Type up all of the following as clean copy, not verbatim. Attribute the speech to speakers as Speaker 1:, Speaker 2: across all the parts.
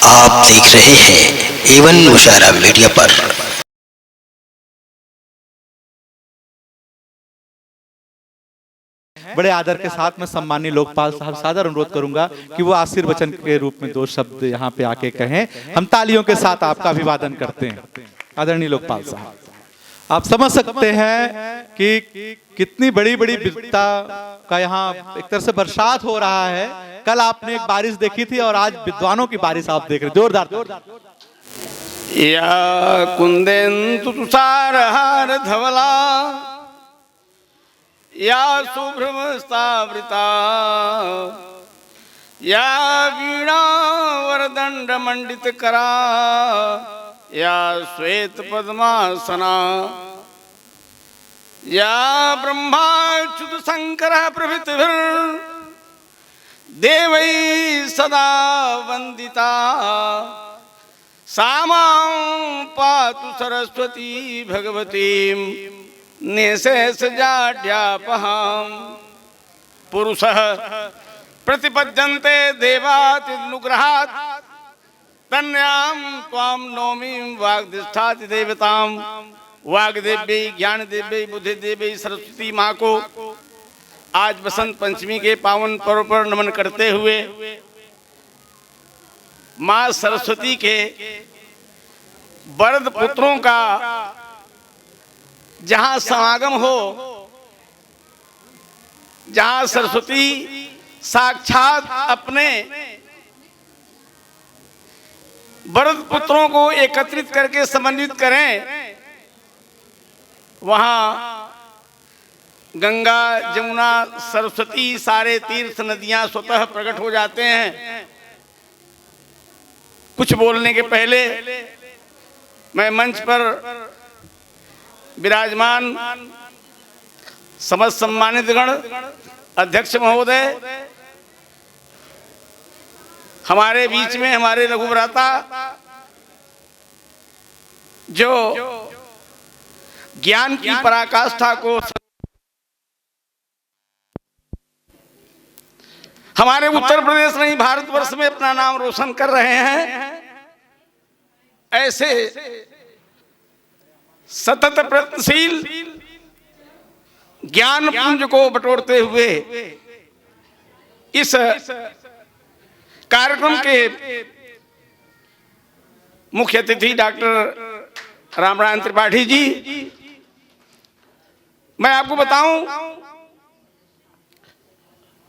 Speaker 1: आप देख रहे हैं एवन मुशायरा मीडिया पर।
Speaker 2: बड़े आदर के साथ मैं सम्मानीय लोकपाल साहब सादर अनुरोध करूंगा कि वो आशीर्वचन के रूप में दो शब्द यहाँ पे आके कहें। हम तालियों के साथ आपका अभिवादन करते हैं। आदरणीय लोकपाल साहब, आप समझ सकते हैं कि कितनी बड़ी बड़ी विविधता का यहाँ एक तरह से बरसात हो रहा है। कल आपने एक बारिश देखी थी और आज विद्वानों की बारिश आप देख रहे हैं। जोरदार।
Speaker 3: या कुंदेन्दु तुषारहार धवला या शुभ्रमस्तावृता या वीणा वरदंड मंडित करा या श्वेत पद्मासना या ब्रह्माच्युत शंकर प्रभृतिभिर् देवैः सदा वंदिता सा मां पातु सरस्वती भगवतीं निशेषजाड्यापहां। पुरुषः प्रतिपद्यन्ते देवातिनुग्रहात् तन्यां त्वां नौमि वाग्दिष्ठाति देवतां। वाग्देव्यै ज्ञानदेव्यै बुद्धिदेव्यै सरस्वती माँ को आज बसंत पंचमी के पावन पर्व पर नमन करते हुए माँ सरस्वती के वरद पुत्रों का जहाँ समागम हो, जहाँ सरस्वती साक्षात अपने वरद पुत्रों को एकत्रित करके समन्वित करें, वहाँ गंगा जमुना सरस्वती सारे तीर्थ नदियां स्वतः प्रकट हो जाते हैं। कुछ बोलने के पहले मैं मंच पर विराजमान समस्त सम्मानित गण, अध्यक्ष महोदय, हमारे बीच में हमारे लघुभ्राता जो ज्ञान की पराकाष्ठा को हमारे उत्तर प्रदेश नहीं भारतवर्ष में अपना नाम रोशन कर रहे हैं, ऐसे सतत प्रयत्नशील ज्ञान पुंज को बटोरते हुए इस कार्यक्रम के मुख्य अतिथि डॉक्टर रामनारायण त्रिपाठी जी, मैं आपको बताऊं,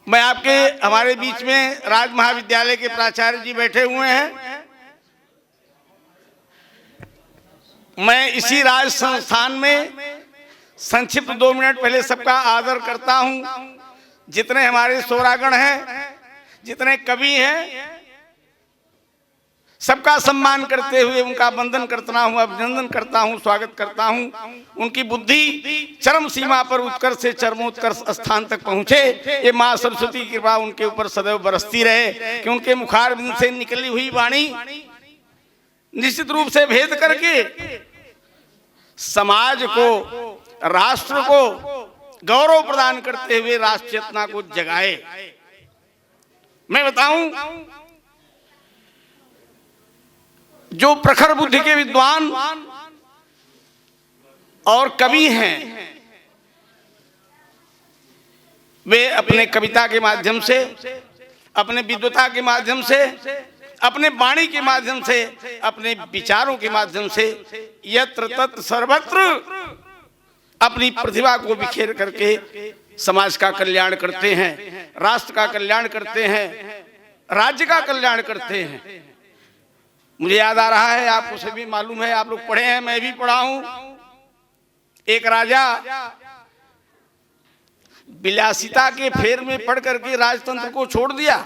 Speaker 3: मैं आपके हमारे बीच में राज महाविद्यालय के प्राचार्य जी बैठे हुए हैं। मैं इसी राज संस्थान में संक्षिप्त 2 मिनट पहले सबका आदर करता हूं। जितने हमारे सोरागण हैं, जितने कवि हैं, सबका सम्मान करते हुए उनका वंदन करता हूं, अभिनंदन करता हूं, स्वागत करता हूं। उनकी बुद्धि चरम सीमा पर उत्कर्ष से चरमोत्कर्ष स्थान तक पहुंचे, ये माँ सरस्वती की कृपा उनके ऊपर सदैव बरसती रहे कि उनके मुखारबिंद से निकली हुई वाणी निश्चित रूप से भेद करके समाज को, राष्ट्र को गौरव प्रदान करते हुए राष्ट्र चेतना को जगाए। मैं बताऊं, जो प्रखर बुद्धि के विद्वान और कवि हैं, वे अपने कविता के माध्यम से, अपने विद्वता के माध्यम से, अपने वाणी के माध्यम से, अपने विचारों के माध्यम से यत्र तत्र सर्वत्र अपनी प्रतिभा को बिखेर करके समाज का कल्याण करते हैं, राष्ट्र का कल्याण करते हैं, राज्य का कल्याण करते हैं। मुझे याद आ रहा है, आपको सभी मालूम है, आप लोग पढ़े हैं, मैं भी पढ़ा हूं, एक राजा विलासिता के फेर में पड़ करके राजतंत्र को छोड़ दिया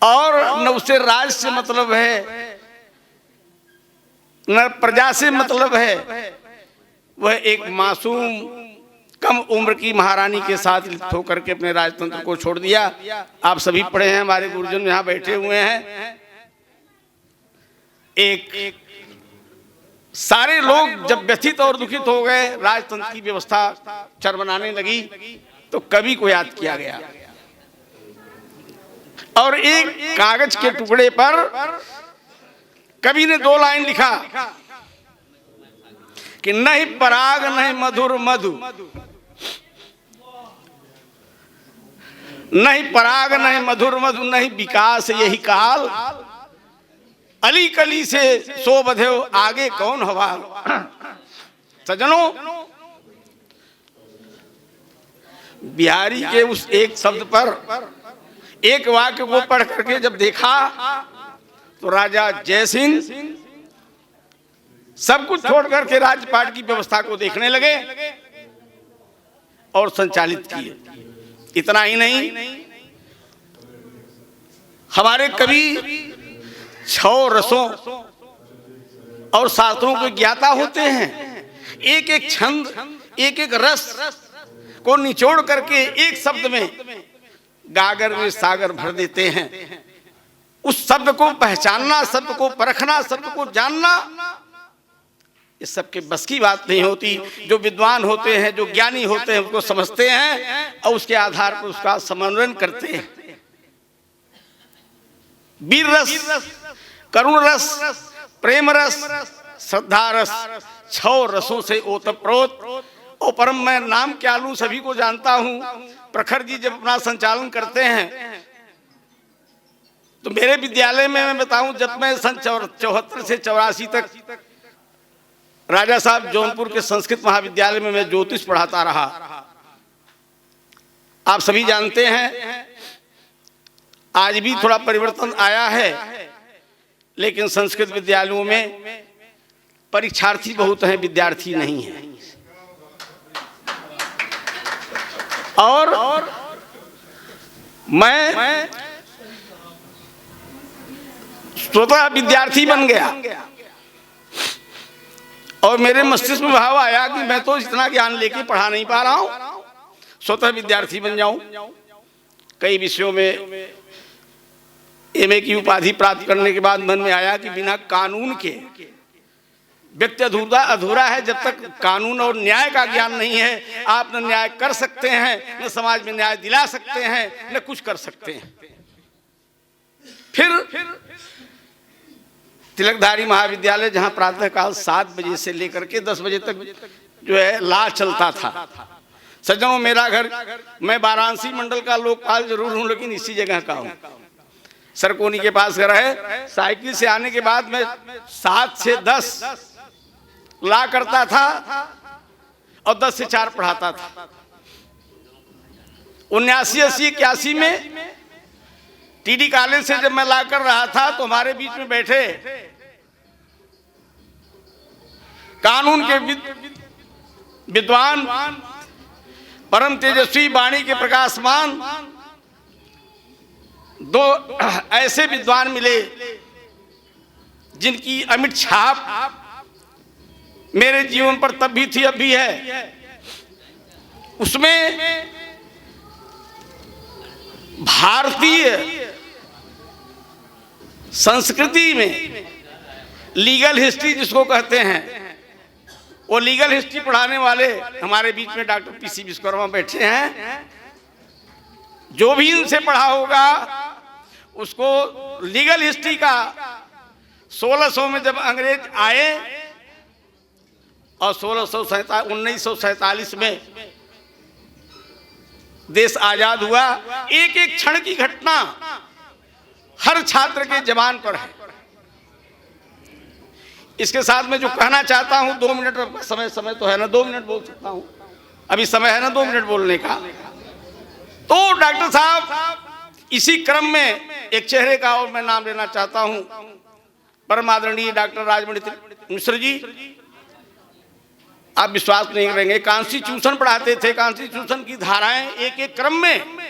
Speaker 3: और न उसे राज से मतलब है, न प्रजा से मतलब है। वह एक मासूम कम उम्र की महारानी के साथ लिप्त होकर के अपने राजतंत्र को छोड़ दिया। आप सभी पढ़े हैं, हमारे गुरुजन यहाँ बैठे हुए हैं। एक सारे लोग जब व्यथित और दुखित हो गए, राजतंत्र की व्यवस्था चरमराने लगी, तो कवि को याद किया गया। और एक कागज के टुकड़े पर कवि ने 2 लाइन लिखा कि नहीं पराग नहीं मधुर मधु, नहीं पराग नहीं मधुर मधु, नहीं विकास यही काल, अली कली से सो बधेव आगे कौन हवा। सजनों, बिहारी के उस एक शब्द पर, एक वाक्य को पढ़ करके जब देखा तो राजा जयसिंह सब कुछ छोड़ करके राजपाट की व्यवस्था को देखने लगे और संचालित किए। इतना ही नहीं, हमारे कवि 6 रसों और शास्त्रों को ज्ञाता होते हैं। एक एक छंद, एक एक रस को निचोड़ करके एक शब्द में गागर में सागर भर देते हैं। उस शब्द को पहचानना, शब्द को परखना, शब्द को जानना, इस सबके बस की बात नहीं होती। जो विद्वान होते हैं, जो ज्ञानी होते हैं, उसको समझते हैं और उसके आधार पर उसका समन्वय करते हैं। वीर रस, करुण रस, प्रेम रस, श्रद्धा रस, 6 रसों से ओतप्रोत। और परम मैं नाम क्या लूं, सभी को जानता हूं। प्रखर जी जब अपना संचालन करते हैं तो मेरे विद्यालय में मैं बताऊं, जब मैं सन 74 से 84 तक राजा साहब जौनपुर के संस्कृत महाविद्यालय में मैं ज्योतिष पढ़ाता रहा। आप सभी जानते हैं आज भी थोड़ा परिवर्तन आया है, लेकिन संस्कृत विद्यालयों में परीक्षार्थी बहुत हैं, विद्यार्थी नहीं हैं। और मैं स्वतः विद्यार्थी बन गया और मेरे मस्तिष्क में भाव आया कि मैं तो इतना ज्ञान लेके पढ़ा नहीं पा रहा हूं, स्वतः विद्यार्थी बन जाऊं। कई विषयों में एमए की उपाधि प्राप्त करने के बाद मन में आया कि बिना कानून के व्यक्ति अधूरा है। जब तक कानून और न्याय का ज्ञान नहीं है, आप न न्याय कर सकते हैं, न समाज में न्याय दिला सकते हैं, न कुछ कर सकते हैं। फिर तिलकधारी महाविद्यालय, जहां प्रातःकाल 7 बजे से लेकर के 10 बजे तक जो है ला चलता था। सज्जनों, मेरा घर, मैं वाराणसी मंडल का लोकपाल जरूर हूं, लेकिन इसी जगह का हूं। सरकोनी के पास घर है। साइकिल से आने के बाद मैं 7 से 10 ला करता था और 10 से 4 पढ़ाता था। 79, 80, 81 में टीडी कॉलेज से जब मैं ला कर रहा था तो हमारे बीच में बैठे कानून के विद्वान, परम तेजस्वी, वाणी के प्रकाशमान 2 ऐसे विद्वान मिले जिनकी अमिट छाप मेरे जीवन पर तब भी थी, अब भी है। उसमें भारतीय संस्कृति में लीगल हिस्ट्री जिसको कहते हैं, वो लीगल हिस्ट्री पढ़ाने वाले हमारे बीच में डॉक्टर पीसी विश्वकर्मा बैठे हैं। जो भी इनसे पढ़ा होगा उसको लीगल हिस्ट्री का 1600 में जब अंग्रेज आए और 1947 में देश आजाद हुआ, एक एक क्षण की घटना हर छात्र के जबान पर है। इसके साथ मैं जो कहना चाहता हूं, 2 मिनट समय तो है ना, 2 मिनट बोल सकता हूं, अभी समय है ना 2 मिनट बोलने का। तो डॉक्टर साहब, इसी क्रम में एक चेहरे का और मैं नाम लेना चाहता हूं, परम आदरणीय डॉक्टर राजमणि मिश्र जी। आप विश्वास नहीं करेंगे, कॉन्स्टिट्यूशन पढ़ाते थे। कॉन्स्टिट्यूशन की धाराएं एक एक क्रम में,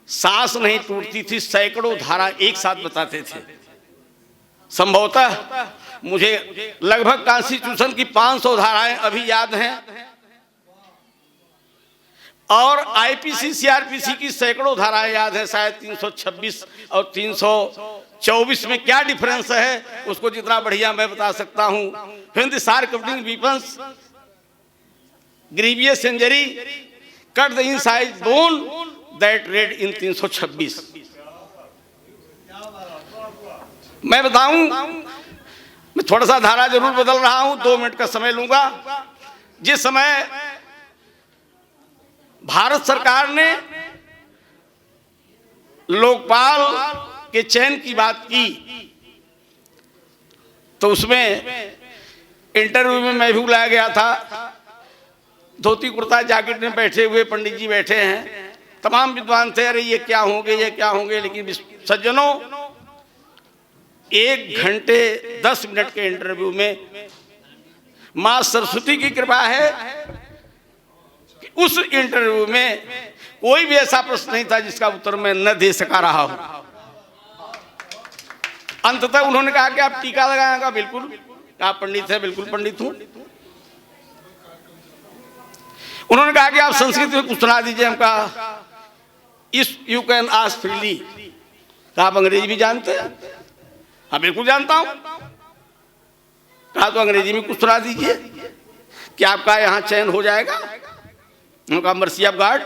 Speaker 3: सांस नहीं टूटती थी, सैकड़ों धारा एक साथ बताते थे। संभवतः मुझे लगभग कॉन्स्टिट्यूशन की 500 धाराएं अभी याद हैं और आईपीसी सीआरपीसी की सैकड़ों धाराएं याद है। शायद 326 और 324 में क्या डिफरेंस है उसको जितना बढ़िया मैं बता सकता हूं। हिंद sharp cutting weapons, grievous injury, cut the inside bone that red in 326। मैं बताऊं, मैं थोड़ा सा धारा जरूर बदल रहा हूं, 2 मिनट का समय लूंगा। जिस समय भारत सरकार ने लोकपाल के चयन की बात की, तो उसमें इंटरव्यू में मैं भी बुलाया गया था। धोती कुर्ता जैकेट में बैठे हुए पंडित जी बैठे हैं, तमाम विद्वान थे, अरे ये क्या होंगे, ये क्या होंगे। लेकिन सज्जनों, 1 घंटे 10 मिनट के इंटरव्यू में मां सरस्वती की कृपा है कि उस इंटरव्यू में कोई भी ऐसा प्रश्न नहीं था जिसका उत्तर मैं न दे सका रहा हूं। अंततः उन्होंने कहा कि आप टीका लगाएगा, बिल्कुल। आप पंडित हैं, बिल्कुल पंडित हूं। उन्होंने कहा कि आप संस्कृत में कुछ सुना दीजिए। हम कहा इस यू कैन आस्क फ्रीली। आप अंग्रेजी भी जानते हैं? हाँ, बिल्कुल जानता हूं। कहा तो अंग्रेजी में कुछ सुना दीजिए कि आपका यहां चयन हो जाएगा। उन्होंने कहा मर्सी ऑफ गॉड।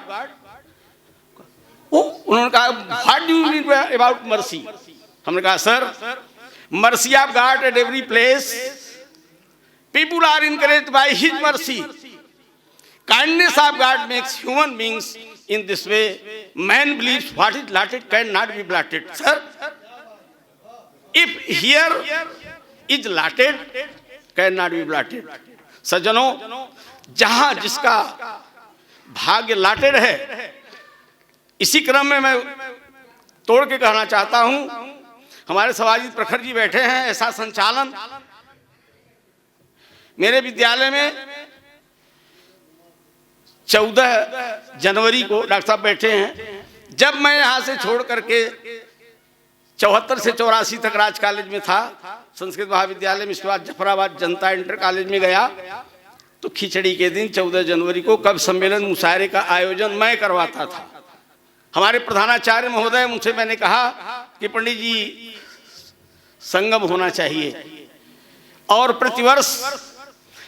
Speaker 3: उन्होंने कहा what do you mean about mercy? हमने कहा sir, mercy of God at every place, people are encouraged by his mercy. Kindness of God makes human beings in this way. Man believes what is allotted cannot be blotted. Sir, if here is allotted cannot be blotted. सज्जनों, जहां जिसका भाग्य allotted है, इसी क्रम में मैं तोड़ के कहना चाहता हूं, हमारे सवाजी प्रखर जी बैठे हैं। ऐसा संचालन मेरे विद्यालय में 14 जनवरी को डॉक्टर साहब बैठे हैं। जब मैं यहाँ से छोड़ करके 74 से 84 तक राज कॉलेज में था, संस्कृत महाविद्यालय में, इसके बाद जफराबाद जनता इंटर कॉलेज में गया, तो खिचड़ी के दिन 14 जनवरी को कवि सम्मेलन मुशायरे का आयोजन मैं करवाता था। हमारे प्रधानाचार्य महोदय, उनसे मैंने कहा कि पंडित जी संगम होना चाहिए, और प्रतिवर्ष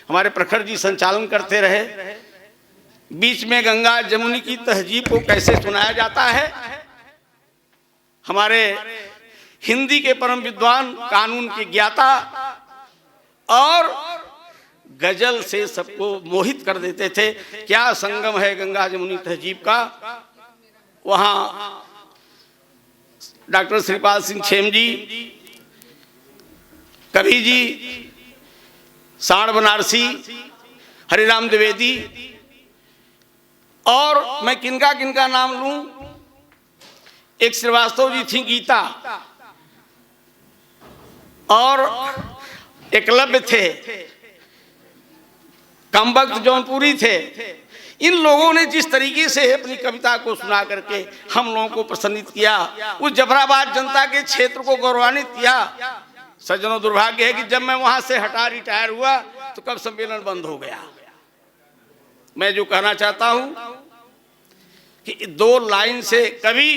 Speaker 3: हमारे प्रखर जी संचालन करते रहे। बीच में गंगा जमुनी की तहजीब को कैसे सुनाया जाता है, हमारे हिंदी के परम विद्वान, कानून के ज्ञाता और गजल से सबको मोहित कर देते थे। क्या संगम है गंगा जमुनी तहजीब का। वहां डॉक्टर श्रीपाल सिंह छेम जी, कवि जी, साण बनारसी, हरिराम द्विवेदी, और मैं किनका किनका नाम लूं, एक श्रीवास्तव जी थी, गीता, और एकलव्य थे, कमबख्त जौनपुरी थे। इन लोगों ने जिस तरीके से अपनी कविता को सुना करके हम लोगों को प्रसन्नित किया, उस जफराबाद जनता के क्षेत्र को गौरवान्वित किया। सज्जनों, दुर्भाग्य है कि जब मैं वहां से हटा रिटायर हुआ तो कब सम्मेलन बंद हो गया। मैं जो कहना चाहता हूं कि 2 लाइन से कवि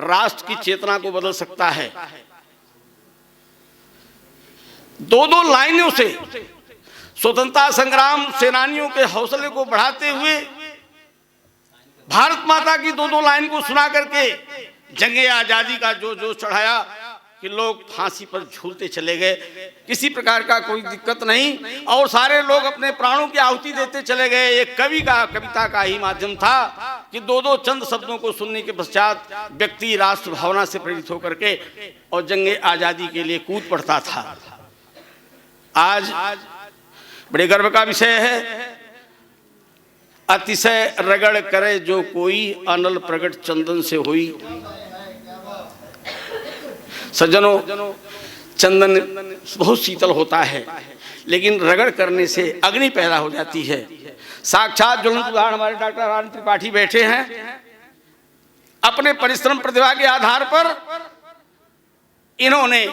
Speaker 3: राष्ट्र की चेतना को बदल सकता है। 2 लाइनों से स्वतंत्रता संग्राम सेनानियों के हौसले को बढ़ाते हुए भारत माता की 2 लाइन को सुना करके जंगे आजादी का जो चढ़ाया कि लोग फांसी पर झूलते चले गए, किसी प्रकार का कोई दिक्कत नहीं, और सारे लोग अपने प्राणों की आहुति देते चले गए। एक कवि का, कविता का ही माध्यम था कि 2 चंद शब्दों को सुनने के पश्चात व्यक्ति राष्ट्र भावना से प्रेरित होकर के और जंगे आजादी के लिए कूद पड़ता था। आज बड़े गर्व का विषय है, अतिशय रगड़ करे जो कोई, अनल प्रगट चंदन से हुई। सज्जनों, चंदन बहुत शीतल होता है, लेकिन रगड़ करने से अग्नि पैदा हो जाती है। साक्षात ज्वलंत उदाहरण हमारे डॉक्टर रानी त्रिपाठी बैठे हैं। अपने परिश्रम प्रतिभा के आधार पर इन्होंने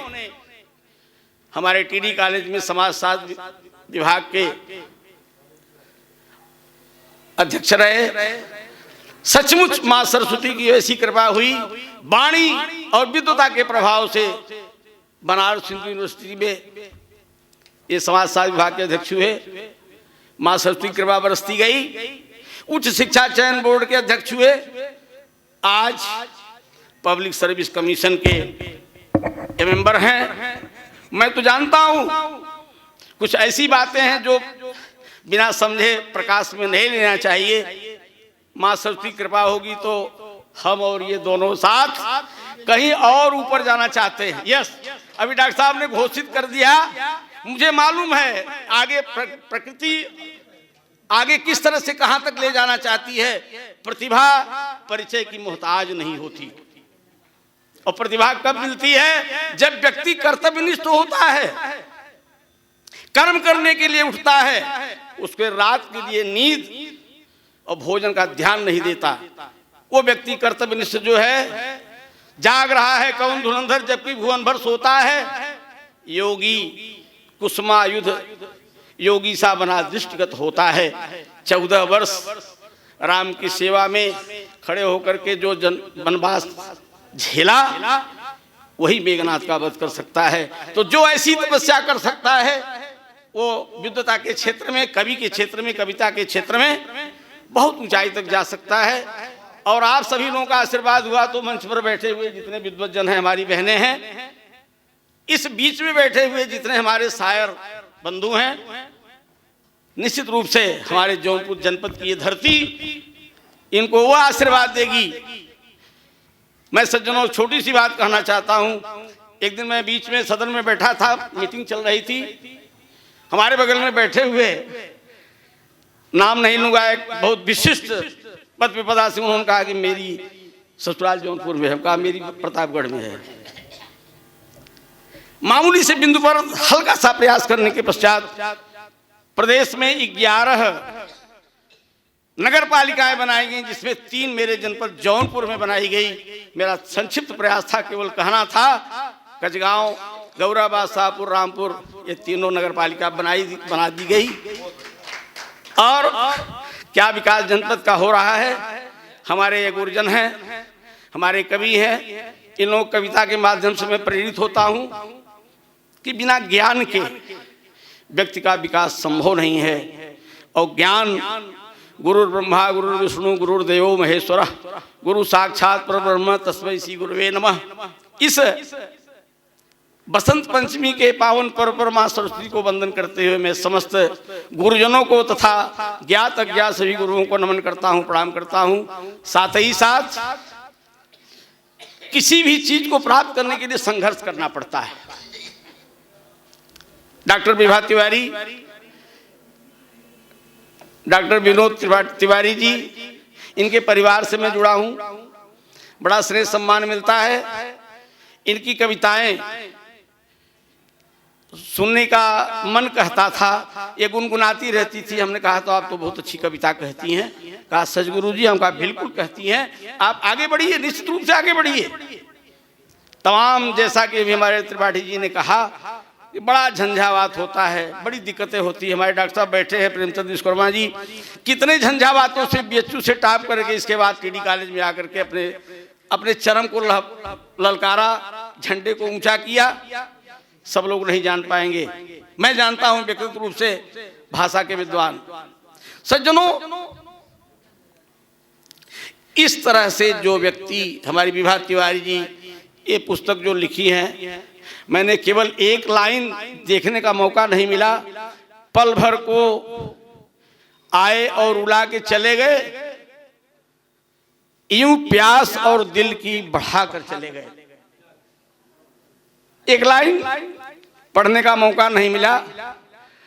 Speaker 3: हमारे टीडी कॉलेज में समाजशास्त्र विभाग के अध्यक्ष रहे। सचमुच मां सरस्वती की ऐसी कृपा हुई, वाणी और विद्वता के प्रभाव से बनारस हिंदू यूनिवर्सिटी में ये समाजशास्त्र विभाग के अध्यक्ष हुए। मां सरस्वती की कृपा बरसती गई। उच्च शिक्षा चयन बोर्ड के अध्यक्ष हुए। आज पब्लिक सर्विस कमीशन के ये मेंबर हैं, मैं तो जानता हूं कुछ ऐसी बातें हैं जो बिना समझे प्रकाश में नहीं लेना चाहिए। माँ सरस्वती कृपा होगी तो हम और ये दोनों साथ कहीं और ऊपर जाना चाहते हैं। यस, अभी डॉक्टर साहब ने घोषित कर दिया, मुझे मालूम है आगे प्रकृति आगे किस तरह से कहां तक ले जाना चाहती है। प्रतिभा परिचय की मोहताज नहीं होती, और प्रतिभा कब मिलती है? जब व्यक्ति कर्तव्यनिष्ठ होता है, कर्म करने के लिए उठता है, उसके रात के लिए नींद और भोजन का ध्यान नहीं देता। वो व्यक्ति कर्तव्यनिष्ठ जो है, जाग रहा है कौन धुरंधर जबकि भुवन भर सोता है। योगी कुसुमायुध योगी सा बना दृष्टिगत होता है। 14 वर्ष राम की सेवा में खड़े होकर के जो वनवास झेला, वही मेघनाथ का वध कर सकता है। तो जो ऐसी तपस्या कर सकता है वो विद्वता के क्षेत्र में, कवि के क्षेत्र में, कविता के क्षेत्र में बहुत ऊंचाई तक जा सकता है। और आप सभी लोगों का आशीर्वाद हुआ तो मंच पर बैठे हुए जितने विद्वत जन हैं, हमारी बहनें हैं, इस बीच में बैठे हुए जितने हमारे शायर बंधु हैं, निश्चित रूप से हमारे जौनपुर जनपद की ये धरती इनको वो आशीर्वाद देगी। मैं सज्जनों छोटी सी बात कहना चाहता हूं। एक दिन मैं बीच में सदन में बैठा था, मीटिंग चल रही थी, हमारे बगल में बैठे हुए, नाम नहीं लूंगा, एक बहुत विशिष्ट पद विपदा से उन्होंने कहा कि मेरी ससुराल जौनपुर में है। कहा मेरी प्रतापगढ़ में है। मामूली से बिंदु पर हल्का सा प्रयास करने के पश्चात प्रदेश में 11 नगर पालिकाएं बनाई गई, जिसमें 3 मेरे जनपद जौनपुर में बनाई गई। मेरा संक्षिप्त प्रयास था, केवल कहना था कचगांव, गौराबाद, शाहपुर, रामपुर, ये तीनों नगर पालिका बना दी गई। और क्या विकास जनपद का हो रहा है। हमारे ये गुरुजन हैं, हमारे कवि हैं, इन लोगों कविता के माध्यम से मैं प्रेरित होता हूं कि बिना ज्ञान के व्यक्ति का विकास संभव नहीं है। और ज्ञान गुरु ब्रह्मा गुरु विष्णु गुरुर्देवो महेश्वर गुरु साक्षात परब्रह्म तस्मै श्री गुरुवे नमः। इस बसंत पंचमी के पावन पर्व पर मां सरस्वती को वंदन करते हुए मैं समस्त गुरुजनों को तथा ज्ञात अज्ञात सभी गुरुओं को नमन करता हूं, प्रणाम करता हूं। साथ ही साथ किसी भी चीज को प्राप्त करने के लिए संघर्ष करना पड़ता है। डॉक्टर विभा तिवारी, डॉक्टर विनोद तिवारी जी, इनके परिवार से मैं जुड़ा हूं, बड़ा स्नेह सम्मान मिलता है। इनकी कविताएं सुनने का मन कहता था, ये गुनगुनाती रहती थी। हमने कहा तो आप तो बहुत अच्छी कविता कहती हैं। कहा सच गुरु जी, हम कहा बिल्कुल कहती हैं, आप आगे बढ़िए, निश्चित रूप से आगे बढ़िए। तमाम जैसा कि अभी हमारे त्रिपाठी जी ने कहा, बड़ा झंझावात होता है, बड़ी दिक्कतें होती है। हमारे डॉक्टर साहब बैठे हैं प्रेमचंद विश्वकर्मा जी, कितने झंझावातों से बीएचयू से टॉप करके इसके बाद टीडी कॉलेज में आकर के अपने चरम को ललकारा, झंडे को ऊंचा किया। सब लोग नहीं जान पाएंगे, मैं जानता हूं व्यक्तिगत रूप से भाषा के विद्वान सज्जनों। इस तरह से जो व्यक्ति, हमारी विभा तिवारी जी ये पुस्तक जो लिखी है, मैंने केवल एक लाइन देखने का मौका नहीं मिला। पल भर को आए और रुला के चले गए, यूं प्यास और दिल की बढ़ा कर चले गए। एक लाइन पढ़ने का मौका नहीं मिला।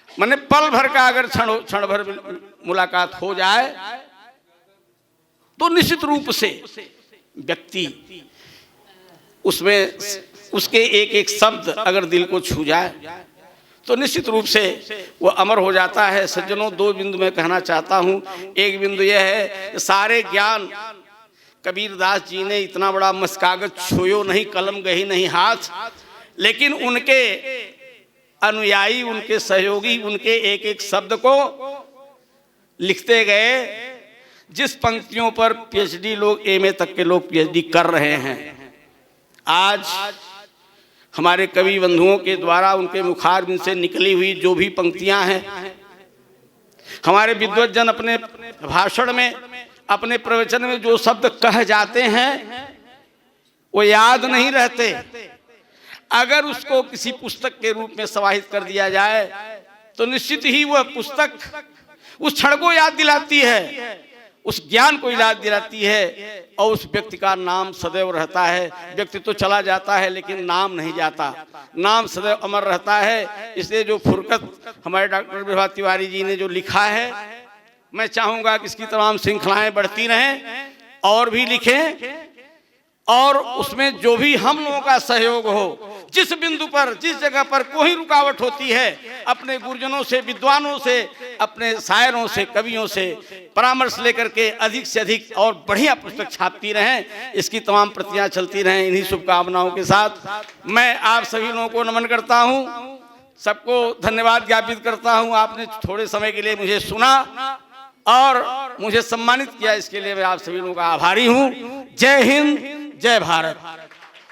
Speaker 3: मैंने पल भर का अगर क्षण भर मुलाकात हो जाए तो निश्चित रूप से व्यक्ति उसमें उसके एक एक शब्द अगर दिल को छू जाए तो निश्चित रूप से वो अमर हो जाता है। सज्जनों, 2 बिंदु मैं कहना चाहता हूं। एक बिंदु यह है, सारे ज्ञान कबीरदास जी ने इतना बड़ा मस्कागज छुयो नहीं, कलम गही नहीं हाथ, लेकिन उनके अनुयायी, उनके सहयोगी उनके एक एक शब्द को लिखते गए। जिस पंक्तियों पर पीएचडी लोग, एमए तक के लोग पीएचडी कर रहे हैं, आज हमारे कवि बंधुओं के द्वारा उनके मुखारबिंद से निकली हुई जो भी पंक्तियां हैं, हमारे विद्वत जन अपने भाषण में, अपने प्रवचन में जो शब्द कह जाते हैं वो याद नहीं रहते। अगर उसको किसी पुस्तक के रूप में समाहित कर दिया जाए तो निश्चित ही वह पुस्तक उस क्षण को याद दिलाती है, उस ज्ञान को याद दिलाती है, और उस व्यक्ति का नाम सदैव रहता है। व्यक्ति तो चला जाता है लेकिन नाम नहीं जाता, नाम सदैव अमर रहता है। इसलिए जो फुरकत हमारे डॉक्टर विभा तिवारी जी ने जो लिखा है, मैं चाहूंगा कि इसकी तमाम श्रृंखलाएं बढ़ती रहें और भी लिखें, और उसमें जो भी हम लोगों का सहयोग हो, जिस बिंदु पर जिस जगह पर कोई रुकावट होती है, अपने गुरुजनों से, विद्वानों से, अपने शायरों से, कवियों से परामर्श लेकर के अधिक से अधिक और बढ़िया पुस्तक छापती रहें, इसकी तमाम प्रतियां चलती रहें। इन्हीं शुभकामनाओं के साथ मैं आप सभी लोगों को नमन करता हूं, सबको धन्यवाद ज्ञापित करता हूं। आपने थोड़े समय के लिए मुझे सुना और मुझे सम्मानित किया, इसके लिए मैं आप सभी लोगों का आभारी हूं। जय हिंद, जय भारत।